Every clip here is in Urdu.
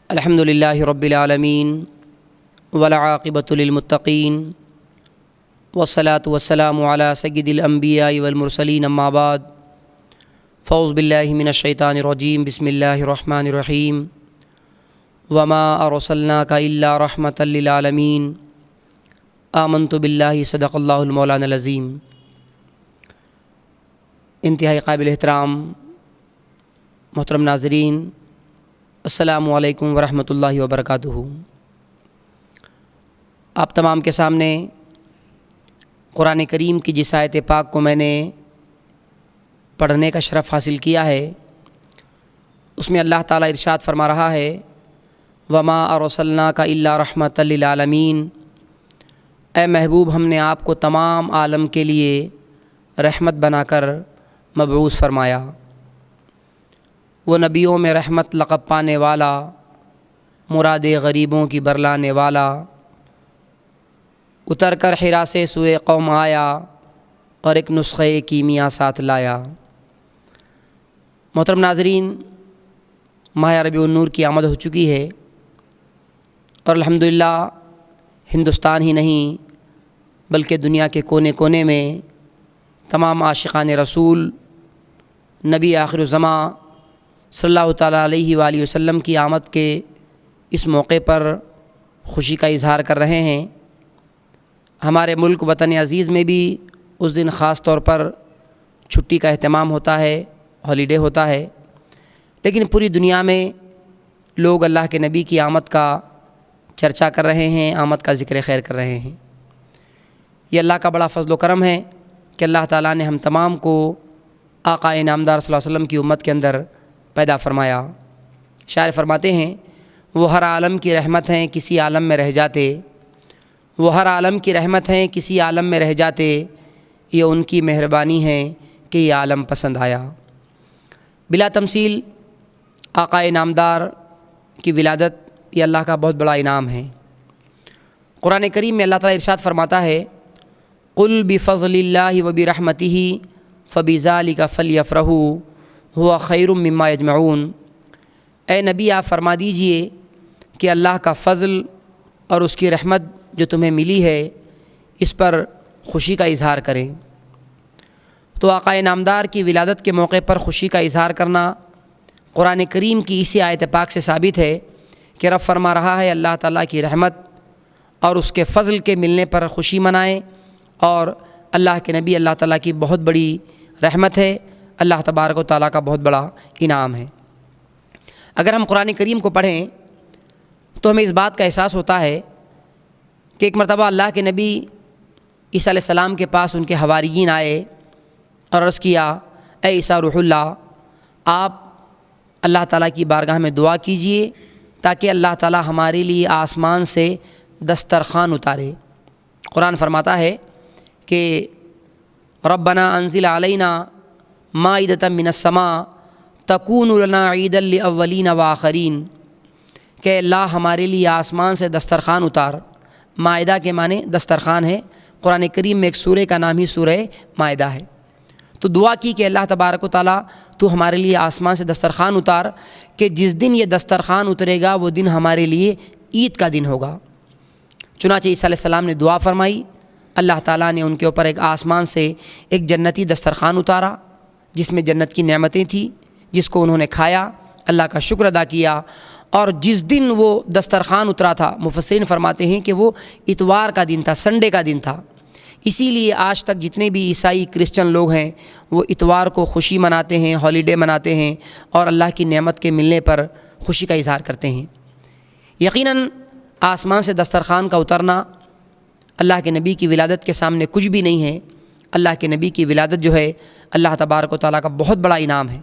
الحمد للہ رب العالمین والعاقبۃ للمتقین والصلاة والسلام علی سید الانبیاء والمرسلین اما بعد فاعوذ باللہ من الشیطان الرجیم بسم اللہ الرحمن الرحیم وما ارسلناک الا رحمۃ للعالمین آمنت باللہ صدق اللہ المولانا العظیم۔ انتہائی قابل احترام محترم ناظرین، السلام علیکم ورحمۃ اللہ وبرکاتہ۔ آپ تمام کے سامنے قرآن کریم کی جس آیت پاک کو میں نے پڑھنے کا شرف حاصل کیا ہے، اس میں اللہ تعالیٰ ارشاد فرما رہا ہے وما ارسلناک الا رحمۃ للعالمین، اے محبوب ہم نے آپ کو تمام عالم کے لیے رحمت بنا کر مبعوث فرمایا۔ وہ نبیوں میں رحمت لقب پانے والا، مراد غریبوں کی برلانے والا، اتر کر حرا سے سوئے قوم آیا اور ایک نسخے کیمیا ساتھ لایا۔ محترم ناظرین، ماہ ربیع النور کی آمد ہو چکی ہے اور الحمدللہ ہندوستان ہی نہیں بلکہ دنیا کے کونے کونے میں تمام عاشقان رسول نبی آخر الزماں صلی اللہ تعالیٰ علیہ وآلہ وسلم کی آمد کے اس موقع پر خوشی کا اظہار کر رہے ہیں۔ ہمارے ملک وطن عزیز میں بھی اس دن خاص طور پر چھٹی کا اہتمام ہوتا ہے، ہالیڈے ہوتا ہے، لیکن پوری دنیا میں لوگ اللہ کے نبی کی آمد کا چرچا کر رہے ہیں، آمد کا ذکر خیر کر رہے ہیں۔ یہ اللہ کا بڑا فضل و کرم ہے کہ اللہ تعالیٰ نے ہم تمام کو آقا انعامدار صلی اللہ علیہ وسلم کی امت کے اندر پیدا فرمایا۔ شاعر فرماتے ہیں وہ ہر عالم کی رحمت ہیں کسی عالم میں رہ جاتے، وہ ہر عالم کی رحمت ہیں کسی عالم میں رہ جاتے، یہ ان کی مہربانی ہے کہ یہ عالم پسند آیا۔ بلا تمثیل آقا انعامدار کی ولادت یہ اللہ کا بہت بڑا انعام ہے۔ قرآن کریم میں اللہ تعالیٰ ارشاد فرماتا ہے قل بفضل اللہ وبرحمتہ فبذلک فلیفرحوا هو خیر مما یجمعون، اے نبی آپ فرما دیجئے کہ اللہ کا فضل اور اس کی رحمت جو تمہیں ملی ہے اس پر خوشی کا اظہار کریں۔ تو آقا انعامدار کی ولادت کے موقع پر خوشی کا اظہار کرنا قرآن کریم کی اسی آیت پاک سے ثابت ہے کہ رب فرما رہا ہے اللہ تعالیٰ کی رحمت اور اس کے فضل کے ملنے پر خوشی منائیں، اور اللہ کے نبی اللہ تعالیٰ کی بہت بڑی رحمت ہے، اللہ تبارک و تعالیٰ کا بہت بڑا انعام ہے۔ اگر ہم قرآن کریم کو پڑھیں تو ہمیں اس بات کا احساس ہوتا ہے کہ ایک مرتبہ اللہ کے نبی عیسیٰ علیہ السلام کے پاس ان کے حواریین آئے اور عرض کیا اے عیسیٰ روح اللہ، آپ اللہ تعالیٰ کی بارگاہ میں دعا کیجئے تاکہ اللہ تعالیٰ ہمارے لیے آسمان سے دسترخوان اتارے۔ قرآن فرماتا ہے کہ ربنا انزل علینا مائدۃ من السماء تکون لنا عیدا للاولین والآخرین، کہ اللہ ہمارے لیے آسمان سے دسترخوان اتار۔ مائدہ کے معنی دسترخوان ہے، قرآن کریم میں ایک سورہ کا نام ہی سورہ مائدہ ہے۔ تو دعا کی کہ اللہ تبارک و تعالیٰ تو ہمارے لیے آسمان سے دسترخوان اتار، کہ جس دن یہ دسترخوان اترے گا وہ دن ہمارے لیے عید کا دن ہوگا۔ چنانچہ عیسیٰ علیہ السلام نے دعا فرمائی، اللہ تعالیٰ نے ان کے اوپر ایک آسمان سے ایک جنتی دسترخوان اتارا جس میں جنت کی نعمتیں تھیں، جس کو انہوں نے کھایا، اللہ کا شکر ادا کیا۔ اور جس دن وہ دسترخوان اترا تھا، مفسرین فرماتے ہیں کہ وہ اتوار کا دن تھا، سنڈے کا دن تھا۔ اسی لیے آج تک جتنے بھی عیسائی کرسچن لوگ ہیں وہ اتوار کو خوشی مناتے ہیں، ہالیڈے مناتے ہیں اور اللہ کی نعمت کے ملنے پر خوشی کا اظہار کرتے ہیں۔ یقیناً آسمان سے دسترخوان کا اترنا اللہ کے نبی کی ولادت کے سامنے کچھ بھی نہیں ہے۔ اللہ کے نبی کی ولادت جو ہے اللہ تبارک و تعالیٰ کا بہت بڑا انعام ہے۔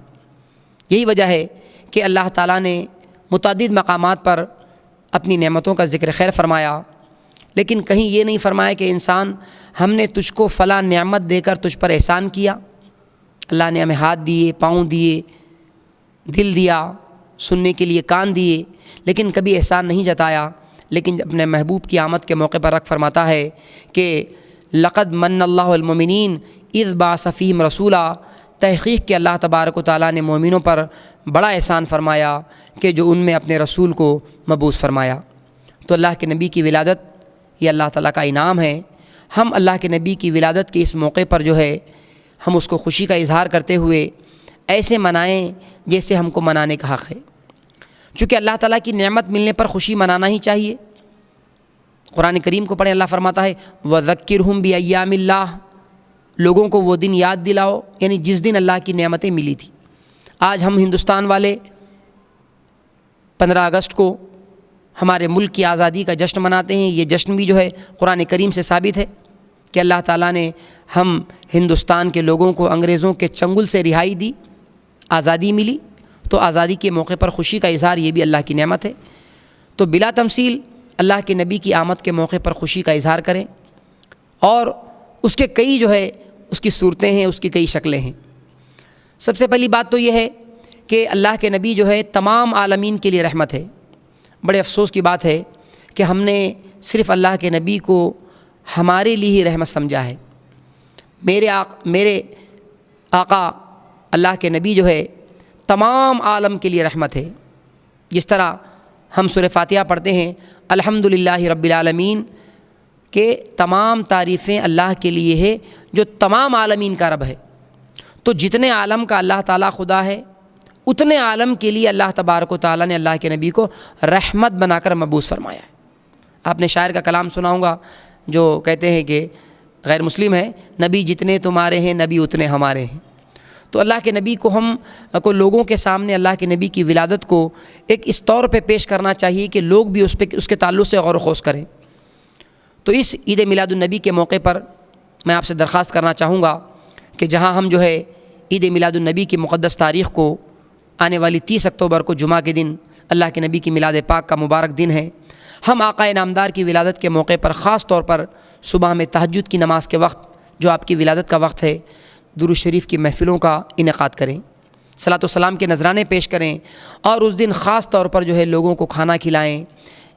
یہی وجہ ہے کہ اللہ تعالیٰ نے متعدد مقامات پر اپنی نعمتوں کا ذکر خیر فرمایا، لیکن کہیں یہ نہیں فرمایا کہ انسان ہم نے تجھ کو فلاں نعمت دے کر تجھ پر احسان کیا۔ اللہ نے ہمیں ہاتھ دیے، پاؤں دیے، دل دیا، سننے کے لیے کان دیے، لیکن کبھی احسان نہیں جتایا۔ لیکن اپنے محبوب کی آمد کے موقع پر رب فرماتا ہے کہ لقد من اللہ المؤمنین اذ بعث فیہم رسولا، تحقیق کہ اللہ تبارک و تعالیٰ نے مومنوں پر بڑا احسان فرمایا کہ جو ان میں اپنے رسول کو مبعوث فرمایا۔ تو اللہ کے نبی کی ولادت یہ اللہ تعالیٰ کا انعام ہے۔ ہم اللہ کے نبی کی ولادت کے اس موقع پر جو ہے ہم اس کو خوشی کا اظہار کرتے ہوئے ایسے منائیں جیسے ہم کو منانے کا حق ہے، چونکہ اللہ تعالیٰ کی نعمت ملنے پر خوشی منانا ہی چاہیے۔ قرآن کریم کو پڑھیں، اللہ فرماتا ہے وَذَكِّرْهُمْ بِأَيَّامِ اللَّهِ، لوگوں کو وہ دن یاد دلاؤ، یعنی جس دن اللہ کی نعمتیں ملی تھی۔ آج ہم ہندوستان والے 15 اگست کو ہمارے ملک کی آزادی کا جشن مناتے ہیں۔ یہ جشن بھی جو ہے قرآن کریم سے ثابت ہے کہ اللہ تعالیٰ نے ہم ہندوستان کے لوگوں کو انگریزوں کے چنگل سے رہائی دی، آزادی ملی، تو آزادی کے موقع پر خوشی کا اظہار یہ بھی اللہ کی نعمت ہے۔ تو بلا تمثیل اللہ کے نبی کی آمد کے موقع پر خوشی کا اظہار کریں، اور اس کے کئی جو ہے اس کی صورتیں ہیں، اس کی کئی شکلیں ہیں۔ سب سے پہلی بات تو یہ ہے کہ اللہ کے نبی جو ہے تمام عالمین کے لیے رحمت ہے۔ بڑے افسوس کی بات ہے کہ ہم نے صرف اللہ کے نبی کو ہمارے لیے ہی رحمت سمجھا ہے۔ میرے آقا اللہ کے نبی جو ہے تمام عالم کے لیے رحمت ہے۔ جس طرح ہم سورہ فاتحہ پڑھتے ہیں الحمدللہ رب العالمین، کہ تمام تعریفیں اللہ کے لیے ہے جو تمام عالمین کا رب ہے۔ تو جتنے عالم کا اللہ تعالیٰ خدا ہے، اتنے عالم کے لیے اللہ تبارک و تعالیٰ نے اللہ کے نبی کو رحمت بنا کر مبعوث فرمایا ہے۔ آپ نے شاعر کا کلام سنا ہوگا جو کہتے ہیں کہ غیر مسلم ہے، نبی جتنے تمہارے ہیں نبی اتنے ہمارے ہیں۔ تو اللہ کے نبی کو ہم کو لوگوں کے سامنے اللہ کے نبی کی ولادت کو ایک اس طور پہ پیش کرنا چاہیے کہ لوگ بھی اس کے تعلق سے غور و خوض کریں۔ تو اس عید میلاد النبی کے موقع پر میں آپ سے درخواست کرنا چاہوں گا کہ جہاں ہم جو ہے عید میلاد النبی کی مقدس تاریخ کو آنے والی 30 اکتوبر کو جمعہ کے دن اللہ کے نبی کی میلاد پاک کا مبارک دن ہے، ہم آقا نامدار کی ولادت کے موقع پر خاص طور پر صبح میں تہجد کی نماز کے وقت جو آپ کی ولادت کا وقت ہے، درود شریف کی محفلوں کا انعقاد کریں، صلاۃ و سلام کے نذرانے پیش کریں، اور اس دن خاص طور پر جو ہے لوگوں کو کھانا کھلائیں،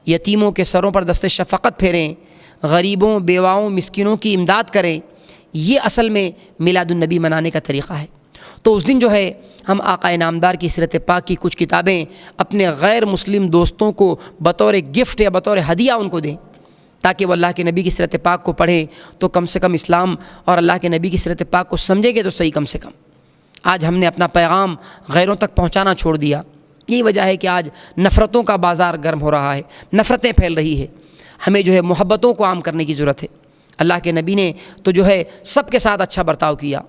یتیموں کے سروں پر دست شفقت پھیریں، غریبوں، بیواؤں، مسکینوں کی امداد کریں۔ یہ اصل میں میلاد النبی منانے کا طریقہ ہے۔ تو اس دن جو ہے ہم آقا نامدار کی سیرت پاک کی کچھ کتابیں اپنے غیر مسلم دوستوں کو بطور گفٹ یا بطور ہدیہ ان کو دیں، تاکہ وہ اللہ کے نبی کی سیرت پاک کو پڑھیں تو کم سے کم اسلام اور اللہ کے نبی کی سیرت پاک کو سمجھیں گے تو صحیح کم سے کم۔ آج ہم نے اپنا پیغام غیروں تک پہنچانا چھوڑ دیا۔ یہی وجہ ہے کہ آج نفرتوں کا بازار گرم ہو رہا ہے، نفرتیں پھیل رہی ہے۔ ہمیں جو ہے محبتوں کو عام کرنے کی ضرورت ہے۔ اللہ کے نبی نے تو جو ہے سب کے ساتھ اچھا برتاؤ کیا،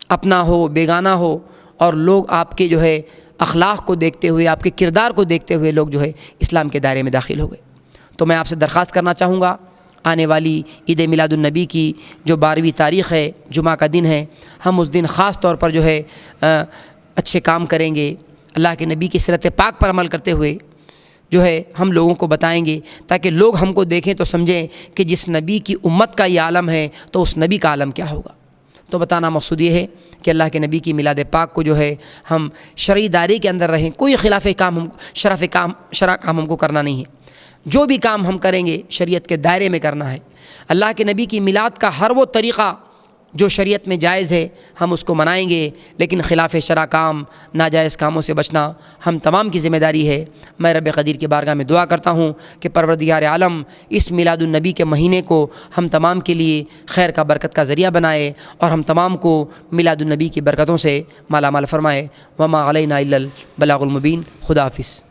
اپنا ہو بیگانہ ہو، اور لوگ آپ کے جو ہے اخلاق کو دیکھتے ہوئے، آپ کے کردار کو دیکھتے ہوئے لوگ جو ہے اسلام کے دائرے میں داخل ہو گئے۔ تو میں آپ سے درخواست کرنا چاہوں گا آنے والی عید میلاد النبی کی جو 12ویں تاریخ ہے، جمعہ کا دن ہے، ہم اس دن خاص طور پر جو ہے اچھے کام کریں گے، اللہ کے نبی کی سیرت پاک پر عمل کرتے ہوئے جو ہے ہم لوگوں کو بتائیں گے، تاکہ لوگ ہم کو دیکھیں تو سمجھیں کہ جس نبی کی امت کا یہ عالم ہے تو اس نبی کا عالم کیا ہوگا۔ تو بتانا مقصود یہ ہے کہ اللہ کے نبی کی میلاد پاک کو جو ہے ہم شرعی دائرے کے اندر رہیں، کوئی خلاف کام شرع کام ہم کو کرنا نہیں ہے۔ جو بھی کام ہم کریں گے شریعت کے دائرے میں کرنا ہے۔ اللہ کے نبی کی میلاد کا ہر وہ طریقہ جو شریعت میں جائز ہے ہم اس کو منائیں گے، لیکن خلاف شرع کام، ناجائز کاموں سے بچنا ہم تمام کی ذمہ داری ہے۔ میں رب قدیر کی بارگاہ میں دعا کرتا ہوں کہ پروردگار عالم اس میلاد النبی کے مہینے کو ہم تمام کے لیے خیر کا برکت کا ذریعہ بنائے، اور ہم تمام کو میلاد النبی کی برکتوں سے مالا مال فرمائے۔ وما علینا الا البلاغ المبین۔ خدا حافظ۔